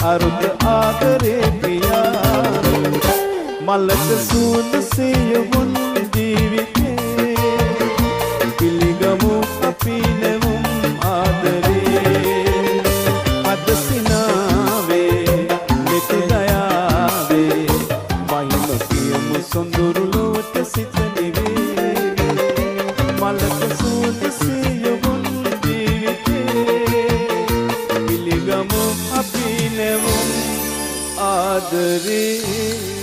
අරුත ආදරේ පියා මලක සූද සියවුන් ජීවිතේ පිළිගමු අපි නෙවුම් ආදරේ අද සිනාවේ මෙත දයාවේ වයින් කියමු සොඳුරු ලොවට සිත නිවේ මලක සූද සියවුන් ජීවිතේ පිළිගමු අපි නෙවුම් ආදරේ